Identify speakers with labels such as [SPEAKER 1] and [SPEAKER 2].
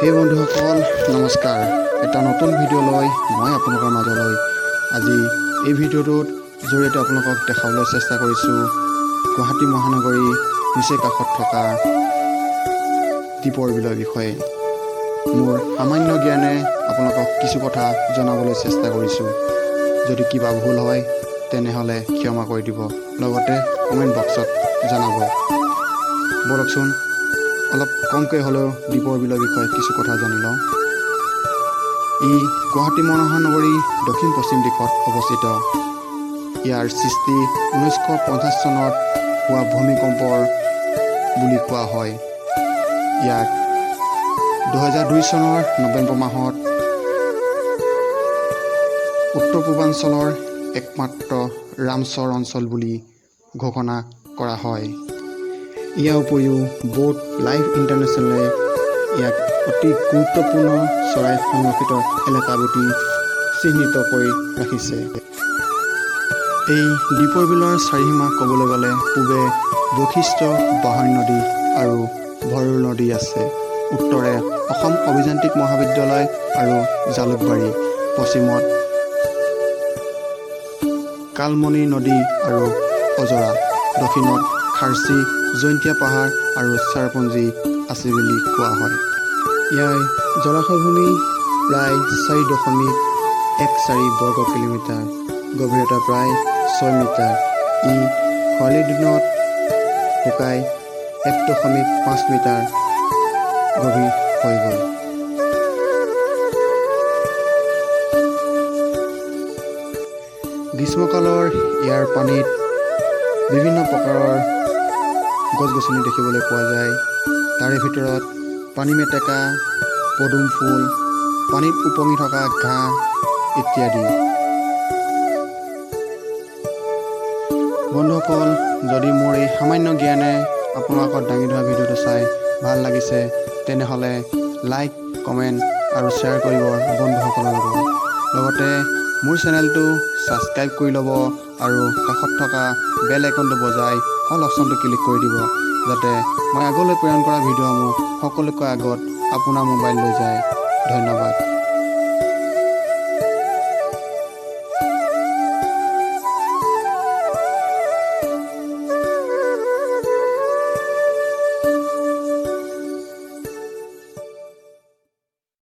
[SPEAKER 1] Hey বন্ধুসকল নমস্কাৰ এটা নতুন ভিডিঅ' লৈ মই আপোনালোকৰ মাজলৈ আজি এই ভিডিঅ'টোত জৰিয়তে আপোনালোকক দেখাবলৈ চেষ্টা কৰিছোঁ গুৱাহাটী মহানগৰী নিচেই কাষত থকা দ্বীপৰ বিলৰ বিষয়ে মোৰ সামান্য জ্ঞানে আপোনালোকক কিছু কথা জনাবলৈ চেষ্টা কৰিছোঁ যদি কিবা ভুল হয় তেনেহ'লে ক্ষমা কৰি দিব লগতে কমেণ্ট বক্সত জনাব বলকচোন অলপ কমকৈ হ'লেও দ্বীপৰ বিলৰ বিষয়ে কিছু কথা জানি লওঁ ই গুৱাহাটী মহানগৰী দক্ষিণ পশ্চিম দিশত অৱস্থিত ইয়াৰ সৃষ্টি 1950 চনত হোৱা ভূমিকম্পৰ বুলি কোৱা হয় ইয়াক 2002 চনৰ নৱেম্বৰ মাহত উত্তৰ পূৰ্বাঞ্চলৰ একমাত্ৰ ৰামচৰ অঞ্চল বুলি ঘোষণা কৰা হয় ইয়াৰ উপৰিও বোট লাইফ ইণ্টাৰনেশ্যনেলে ইয়াক অতি গুৰুত্বপূৰ্ণ চৰাই সংৰক্ষিত এলেকা বুলি চিহ্নিত কৰি ৰাখিছে এই দ্বীপৰ বিলৰ চাৰিসীমা ক'বলৈ গ'লে পূবে বশিষ্ঠ বাহন নদী আৰু ভৰুৰ নদী আছে উত্তৰে অসম অভিযান্ত্ৰিক মহাবিদ্যালয় আৰু জালুকবাৰী পশ্চিমত কালমণি নদী আৰু অজৰা দক্ষিণত খাৰ্চি জয়ন্তীয়া পাহাৰ আৰু চেৰাপুঞ্জী আছে বুলি কোৱা হয় ইয়াৰ জলাশয়ভূমি প্ৰায় 4.14 বৰ্গ কিলোমিটাৰ গভীৰতা প্ৰায় 6 মিটাৰ ই খৰালিৰ দিনত শুকাই 1.5 মিটাৰ গভীৰ হৈ গ'ল গ্ৰীষ্মকালৰ ইয়াৰ পানীত বিভিন্ন প্ৰকাৰৰ গছ-গছনি দেখিবলৈ পোৱা যায় তাৰে ভিতৰত পানী মেটেকা পদুম ফুল পানীত উপঙি থকা ঘাঁহ ইত্যাদি বন্ধুসকল যদি মোৰ এই সামান্য জ্ঞানে আপোনালোকৰ দাঙি ধৰা ভিডিঅ'টো চাই ভাল লাগিছে তেনেহ'লে লাইক কমেণ্ট আৰু শ্বেয়াৰ কৰিব বন্ধুসকলৰ লগত লগতে মোৰ চেনেলটো ছাবস্ক্ৰাইব কৰি ল'ব আৰু কাষত থকা বেল আইকনটো বজাই অল অপশ্যনটো ক্লিক কৰি দিব যাতে মই আগলৈ প্ৰেৰণ কৰা ভিডিঅ'সমূহ সকলোতকৈ আগত আপোনাৰ মোবাইললৈ যায় ধন্যবাদ